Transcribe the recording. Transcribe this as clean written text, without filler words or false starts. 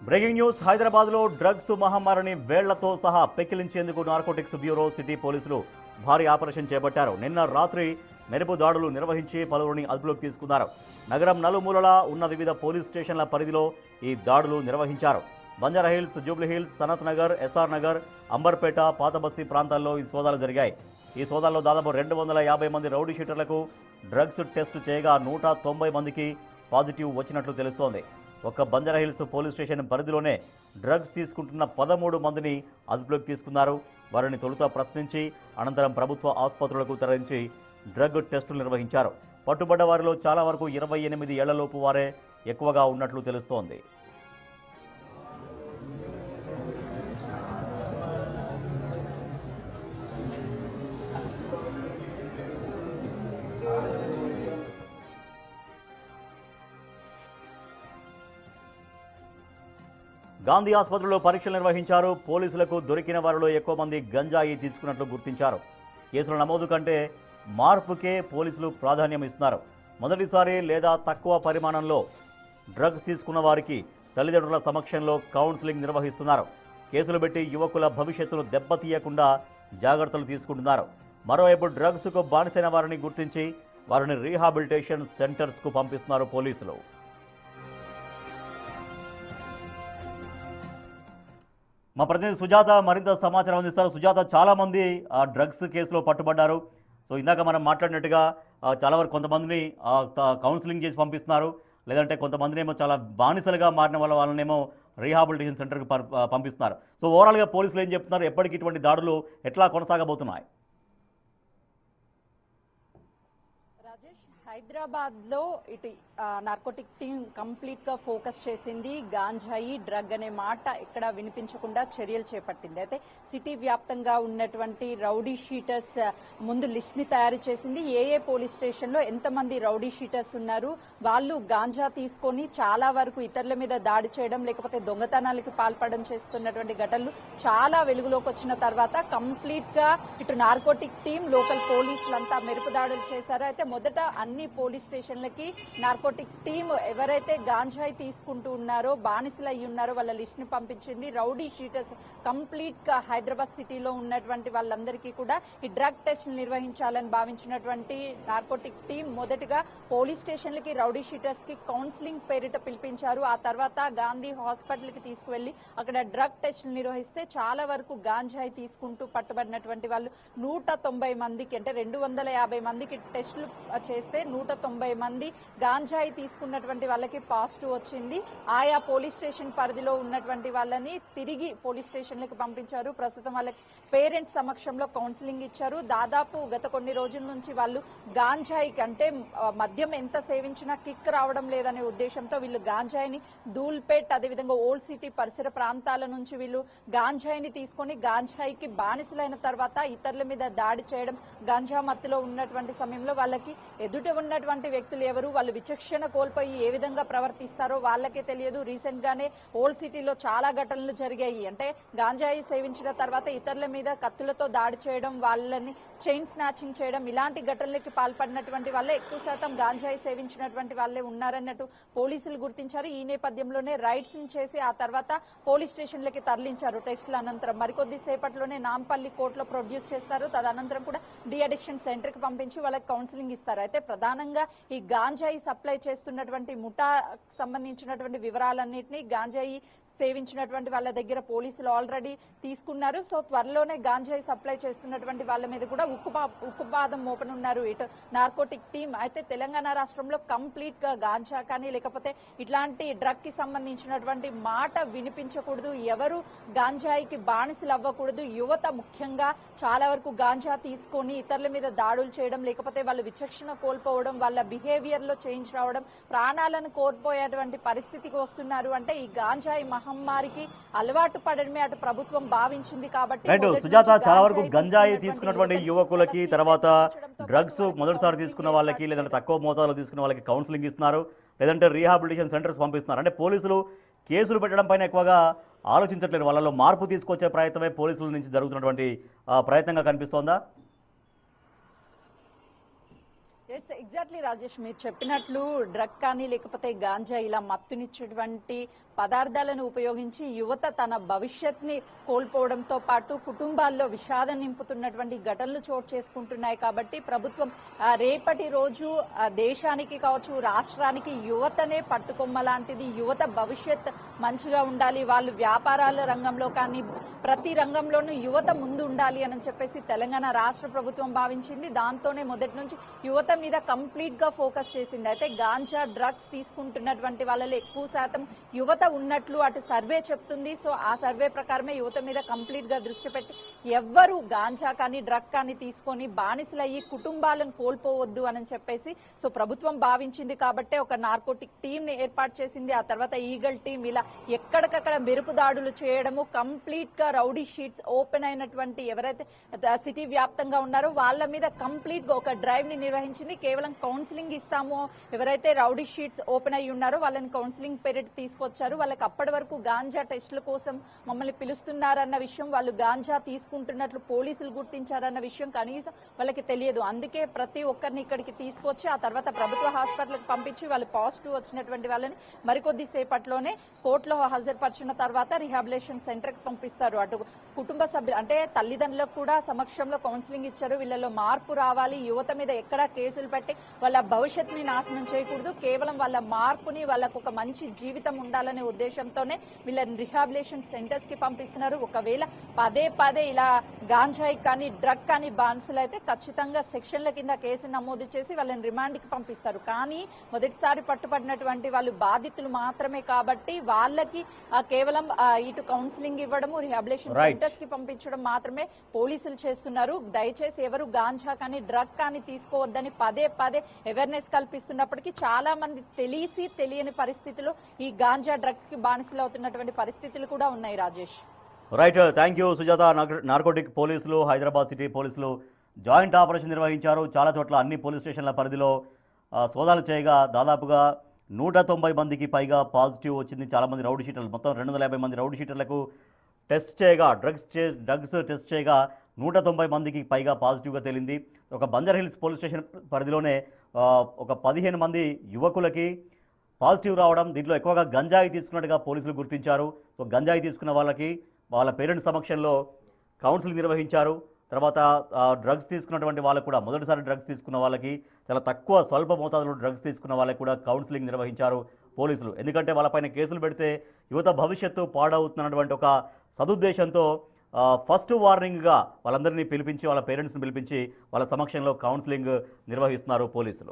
Breaking news హైదరాబాద్లో drugs మహమ్మారిని వేళ్లతో సహా పెకిలించేందుకు నార్కోటిక్స్ బ్యూరో సిటీ పోలీసులు భారీ ఆపరేషన్ చేపట్టారు. నిన్న రాత్రి మెరుపు దాడులు నిర్వహించి పలువురిని అదుపులోకి తీసుకున్నారు. నగరం నలుమూలలా ఉన్న వివిధ పోలీస్ స్టేషన్ల పరిధిలో ఈ దాడులు నిర్వహించారు. బంజారాహిల్స్, జూబ్లీహిల్స్, సనత్ నగర్, ఎస్ఆర్ నగర్, అంబర్పేట, పాతబస్తీ ప్రాంతాల్లో ఈ సోదాలు జరిగాయి. ఈ సోదాల్లో దాదాపు 250 మంది రౌడీ షీటర్లకు డ్రగ్స్ టెస్ట్ చేయగా 190 మందికి పాజిటివ్ వచ్చినట్లు తెలుస్తోంది. ఒక్క బంజారాహిల్స్ పోలీస్ స్టేషన్ పరిధిలోనే డ్రగ్స్ తీసుకుంటున్న 13 మందిని అదుపులోకి తీసుకున్నారు. వారిని తొలుత ప్రశ్నించి అనంతరం ప్రభుత్వ ఆసుపత్రులకు తరలించి డ్రగ్ టెస్టులు నిర్వహించారు. పట్టుబడ్డ వారిలో చాలా వరకు 28 ఏళ్లలోపు వారే ఎక్కువగా ఉన్నట్లు తెలుస్తోంది. గాంధీ ఆసుపత్రిలో పరీక్షలు నిర్వహించారు. పోలీసులకు దొరికిన వారిలో ఎక్కువ మంది గంజాయి తీసుకున్నట్లు గుర్తించారు. కేసుల నమోదు కంటే మార్పుకే పోలీసులు ప్రాధాన్యం ఇస్తున్నారు. మొదటిసారి లేదా తక్కువ పరిమాణంలో డ్రగ్స్ తీసుకున్న వారికి తల్లిదండ్రుల సమక్షంలో కౌన్సిలింగ్ నిర్వహిస్తున్నారు. కేసులు పెట్టి యువకుల భవిష్యత్తును దెబ్బతీయకుండా జాగ్రత్తలు తీసుకుంటున్నారు. మరోవైపు డ్రగ్స్కు బానిసైన వారిని గుర్తించి వారిని రీహాబిలిటేషన్ సెంటర్స్కు పంపిస్తున్నారు పోలీసులు. మా ప్రతినిధి సుజాత మరింత సమాచారం అందిస్తారు. సుజాత, చాలామంది డ్రగ్స్ కేసులో పట్టుబడ్డారు. సో ఇందాక మనం మాట్లాడినట్టుగా చాలా వరకు కొంతమందిని కౌన్సిలింగ్ చేసి పంపిస్తున్నారు. లేదంటే కొంతమందిని ఏమో చాలా బానిసలుగా మారిన వాళ్ళనేమో రీహాబిలిటేషన్ సెంటర్కి పంపిస్తున్నారు. సో ఓవరాల్గా పోలీసులు ఏం చెప్తున్నారు? ఎప్పటికి ఇటువంటి దాడులు ఎట్లా కొనసాగబోతున్నాయి? హైదరాబాద్ లో ఇటు నార్కోటిక్ టీం కంప్లీట్ గా ఫోకస్ చేసింది. గాంజాయి డ్రగ్ అనే మాట ఇక్కడ వినిపించకుండా చర్యలు చేపట్టింది. అయితే సిటీ వ్యాప్తంగా ఉన్నటువంటి రౌడీ షీటర్స్ ముందు లిస్ట్ ని తయారు చేసింది. ఏ పోలీస్ స్టేషన్ లో ఎంతమంది రౌడీ షీటర్స్ ఉన్నారు, వాళ్ళు గాంజా తీసుకొని చాలా వరకు ఇతరుల మీద దాడి చేయడం లేకపోతే దొంగతనాలకు పాల్పడడం చేస్తున్నటువంటి ఘటనలు చాలా వెలుగులోకి వచ్చిన తర్వాత కంప్లీట్ గా ఇటు నార్కోటిక్ టీం, లోకల్ పోలీసులంతా మెరుపు దాడులు చేశారు. అయితే మొదట అన్ని పోలీస్ స్టేషన్లకి నార్కోటిక్ టీం ఎవరైతే గాంజాయి తీసుకుంటూ ఉన్నారో, బానిసలు అయి ఉన్నారో వాళ్ళ లిస్ట్ ని పంపించింది. రౌడీ షీటర్స్ కంప్లీట్ గా హైదరాబాద్ సిటీలో ఉన్నటువంటి వాళ్ళందరికీ కూడా ఈ డ్రగ్ టెస్ట్ నిర్వహించాలని భావించినటువంటి నార్కోటిక్ టీం మొదటగా పోలీస్ స్టేషన్లకి రౌడీ షీటర్స్ కి కౌన్సిలింగ్ పేరిట పిలిపించారు. ఆ తర్వాత గాంధీ హాస్పిటల్ కి తీసుకువెళ్లి అక్కడ డ్రగ్ టెస్ట్ నిర్వహిస్తే చాలా వరకు గాంజాయి తీసుకుంటూ పట్టుబడినటువంటి వాళ్ళు 190 మందికి అంటే 250 మందికి టెస్టులు చేస్తే 190 మంది గాంజాయి తీసుకున్నటువంటి వాళ్ళకి పాజిటివ్ వచ్చింది. ఆయా పోలీస్ స్టేషన్ పరిధిలో ఉన్నటువంటి వాళ్ళని తిరిగి పోలీస్ స్టేషన్లకు పంపించారు. ప్రస్తుతం వాళ్ళకి పేరెంట్స్ సమక్షంలో కౌన్సిలింగ్ ఇచ్చారు. దాదాపు గత కొన్ని రోజుల నుంచి వాళ్ళు గాంజాయి కంటే మద్యం ఎంత సేవించినా కిక్ రావడం లేదనే ఉద్దేశంతో వీళ్ళు గాంజాయిని ధూల్పేట్, అదేవిధంగా ఓల్డ్ సిటీ పరిసర ప్రాంతాల నుంచి వీళ్ళు గాంజాయిని తీసుకొని గాంజాయికి బానిసలైన తర్వాత ఇతరుల మీద దాడి చేయడం, గాంజా మత్తులో ఉన్నటువంటి సమయంలో వాళ్ళకి ఎదుట ఉన్నటువంటి వ్యక్తులు ఎవరు, వాళ్ళు విచక్షణ కోల్పోయి ఏ విధంగా ప్రవర్తిస్తారో వాళ్ళకే తెలియదు. రీసెంట్ గానే ఓల్డ్ సిటీలో చాలా ఘటనలు జరిగాయి. అంటే గాంజాయి సేవించిన తర్వాత ఇతరుల మీద కత్తులతో దాడి చేయడం, వాళ్ళని చైన్ స్నాచింగ్ చేయడం, ఇలాంటి ఘటనలకి పాల్పడినటువంటి వాళ్ళే ఎక్కువ శాతం గాంజాయి సేవించినటువంటి వాళ్ళే ఉన్నారన్నట్టు పోలీసులు గుర్తించారు. ఈ నేపథ్యంలోనే రైడ్స్ చేసి ఆ తర్వాత పోలీస్ స్టేషన్లకి తరలించారు. టెస్టుల అనంతరం మరికొద్ది సేపట్లోనే నాంపల్లి కోర్టులో ప్రొడ్యూస్ చేస్తారు. తదనంతరం కూడా డి అడిక్షన్ సెంటర్ కి పంపించి వాళ్ళకి కౌన్సిలింగ్ ఇస్తారు. అయితే ప్రధానంగా ఈ గాంజాయి సప్లై చేస్తున్నటువంటి ముఠా సంబంధించినటువంటి వివరాలన్నింటినీ, గాంజాయి సేవించినటువంటి వాళ్ళ దగ్గర పోలీసులు ఆల్రెడీ తీసుకున్నారు. సో త్వరలోనే గాంజాయి సప్లై చేస్తున్నటువంటి వాళ్ళ మీద కూడా ఉక్కుపాదం మోపనున్నారు ఇటు నార్కోటిక్ టీం. అయితే తెలంగాణ రాష్ట్రంలో కంప్లీట్ గా గాంజా కానీ లేకపోతే ఇట్లాంటి డ్రగ్ కి సంబంధించినటువంటి మాట వినిపించకూడదు, ఎవరు గాంజాయికి బానిసలు అవ్వకూడదు. యువత ముఖ్యంగా చాలా వరకు గాంజా తీసుకొని ఇతరుల మీద దాడులు చేయడం, లేకపోతే వాళ్ళు విచక్షణ కోల్పోవడం, వాళ్ళ బిహేవియర్ లో చేంజ్ రావడం, ప్రాణాలను కోల్పోయేటువంటి పరిస్థితికి వస్తున్నారు. అంటే ఈ గాంజాయి మహమ్మారికి అలవాటు పడడమే అటు ప్రభుత్వం భావించింది. కాబట్టి సుజాత, చాలా వరకు గంజాయి తీసుకున్నటువంటి యువకులకి, తర్వాత డ్రగ్స్ మొదటిసారి తీసుకున్న వాళ్ళకి, లేదంటే తక్కువ మోతాదులో తీసుకున్న వాళ్ళకి కౌన్సిలింగ్ ఇస్తున్నారు, లేదంటే రీహాబిలిటేషన్ సెంటర్స్ పంపిస్తున్నారు. అంటే పోలీసులు కేసులు పెట్టడం పైన ఎక్కువగా ఆలోచించట్లేదు. వాళ్ళలో మార్పు తీసుకొచ్చే ప్రయత్నమే పోలీసుల నుంచి జరుగుతున్నటువంటి ప్రయత్నంగా కనిపిస్తోందా? ఎస్ ఎగ్జాక్ట్లీ రాజేష్, మీరు చెప్పినట్లు డ్రగ్ కానీ లేకపోతే గాంజా ఇలా మత్తునిచ్చేటువంటి పదార్థాలను ఉపయోగించి యువత తన భవిష్యత్ని కోల్పోవడంతో పాటు కుటుంబాల్లో విషాదం నింపుతున్నటువంటి ఘటనలు చోటు చేసుకుంటున్నాయి. కాబట్టి ప్రభుత్వం రేపటి రోజు దేశానికి కావచ్చు, రాష్ట్రానికి యువతనే పట్టుకొమ్మ లాంటిది. యువత భవిష్యత్ మంచిగా ఉండాలి, వాళ్ళు వ్యాపారాల రంగంలో కానీ ప్రతి రంగంలోనూ యువత ముందు ఉండాలి అని చెప్పేసి తెలంగాణ రాష్ట్ర ప్రభుత్వం భావించింది. దాంతోనే మొదటి నుంచి యువత మీద కంప్లీట్ గా ఫోకస్ చేసింది. అయితే గాంజా డ్రగ్స్ తీసుకుంటున్నటువంటి వాళ్ళలో ఎక్కువ శాతం యువత ఉన్నట్లు అటు సర్వే చెప్తుంది. సో ఆ సర్వే ప్రకారమే యువత మీద కంప్లీట్ గా దృష్టి పెట్టి ఎవ్వరు గాంజా కానీ డ్రగ్ కానీ తీసుకొని బానిసలయ్యి కుటుంబాలను కోల్పోవద్దు అని చెప్పేసి సో ప్రభుత్వం భావించింది. కాబట్టే ఒక నార్కోటిక్ టీం ని ఏర్పాటు చేసింది. ఆ తర్వాత ఈగల్ టీం ఇలా ఎక్కడికక్కడ మెరుపు దాడులు చేయడము, కంప్లీట్ గా రౌడీ షీట్స్ ఓపెన్ అయినటువంటి ఎవరైతే సిటీ వ్యాప్తంగా ఉన్నారో వాళ్ళ మీద కంప్లీట్ గా ఒక డ్రైవ్ ని నిర్వహించింది. కేవలం కౌన్సిలింగ్ ఇస్తామో, ఎవరైతే రౌడీ షీట్స్ ఓపెన్ అయ్యి ఉన్నారో వాళ్ళని కౌన్సిలింగ్ పీరియడ్ తీసుకొచ్చారు. వాళ్ళకి అప్పటి వరకు గాంజా టెస్టుల కోసం మమ్మల్ని పిలుస్తున్నారన్న విషయం, వాళ్ళు గాంజా తీసుకుంటున్నట్లు పోలీసులు గుర్తించారన్న విషయం కనీసం వాళ్ళకి తెలియదు. అందుకే ప్రతి ఒక్కరిని ఇక్కడికి తీసుకొచ్చి ఆ తర్వాత ప్రభుత్వ హాస్పిటల్కి పంపించి వాళ్ళు పాజిటివ్ వచ్చినటువంటి వాళ్ళని మరికొద్ది సేపట్లోనే కోర్టులో హాజరుపరిచిన తర్వాత రిహాబిలేషన్ సెంటర్ కి పంపిస్తారు. అటు కుటుంబ సభ్యులు అంటే తల్లిదండ్రులకు కూడా సమక్షంలో కౌన్సిలింగ్ ఇచ్చారు. వీళ్ళలో మార్పు రావాలి, యువత మీద ఎక్కడా కేసులు పెట్టి వాళ్ళ భవిష్యత్తుని నాశనం చేయకూడదు, కేవలం వాళ్ళ మార్పుని, వాళ్ళకు ఒక మంచి జీవితం ఉండాలనే ఉద్దేశంతోనే వీళ్ళని రిహాబిలేషన్ సెంటర్స్ కి పంపిస్తున్నారు. ఒకవేళ పదే పదే ఇలా గాంజాయి కానీ డ్రగ్ కానీ బాన్సులు అయితే ఖచ్చితంగా సెక్షన్ల కింద కేసు నమోదు చేసి వాళ్ళని రిమాండ్ కి పంపిస్తారు. కానీ మొదటిసారి పట్టుబడినటువంటి వాళ్ళు బాధితులు మాత్రమే కాబట్టి వాళ్ళకి కేవలం ఇటు కౌన్సిలింగ్ ఇవ్వడము, రిహాబిలేషన్ సెంటర్స్ కి పంపించడం మాత్రమే పోలీసులు చేస్తున్నారు. దయచేసి ఎవరు గాంజా కానీ డ్రగ్ కానీ తీసుకోవద్దని పదే పదే అవేర్నెస్ కల్పిస్తున్నప్పటికీ చాలా మంది తెలిసి తెలియని పరిస్థితుల్లో ఈ గాంజా డ్రగ్స్ కి బానిసలు అవుతున్నటువంటి పరిస్థితులు కూడా ఉన్నాయి. Rajesh, right, thank you Sujatha. Narcotic పోలీసులు, హైదరాబాద్ సిటీ పోలీసులు జాయింట్ ఆపరేషన్ నిర్వహించారు. చాలా చోట్ల అన్ని పోలీస్ స్టేషన్ల పరిధిలో సోదాలు చేయగా దాదాపుగా 190 మందికి పైగా పాజిటివ్ వచ్చింది. చాలామంది రౌడీ షీటర్లు, మొత్తం 250 మంది రౌడీ షీటర్లకు టెస్ట్ చేయగా డ్రగ్స్ టెస్ట్ చేయగా 190 మందికి పైగా పాజిటివ్గా తేలింది. ఒక బంజర్ హిల్స్ పోలీస్ స్టేషన్ పరిధిలోనే ఒక 15 మంది యువకులకి పాజిటివ్ రావడం, దీంట్లో ఎక్కువగా గంజాయి తీసుకున్నట్టుగా పోలీసులు గుర్తించారు. సో గంజాయి తీసుకున్న వాళ్ళకి వాళ్ళ పేరెంట్స్ సమక్షంలో కౌన్సిలింగ్ నిర్వహించారు. తర్వాత డ్రగ్స్ తీసుకున్నటువంటి వాళ్ళకు కూడా, మొదటిసారి డ్రగ్స్ తీసుకున్న వాళ్ళకి, చాలా తక్కువ స్వల్ప మోతాదులో డ్రగ్స్ తీసుకున్న వాళ్ళకి కూడా కౌన్సిలింగ్ నిర్వహించారు పోలీసులు. ఎందుకంటే వాళ్ళపైన కేసులు పెడితే యువత భవిష్యత్తు పాడవుతున్నటువంటి ఒక సదుద్దేశంతో ఫస్ట్ వార్నింగ్గా వాళ్ళందరినీ పిలిపించి, వాళ్ళ పేరెంట్స్ని పిలిపించి వాళ్ళ సమక్షంలో కౌన్సిలింగ్ నిర్వహిస్తున్నారు పోలీసులు.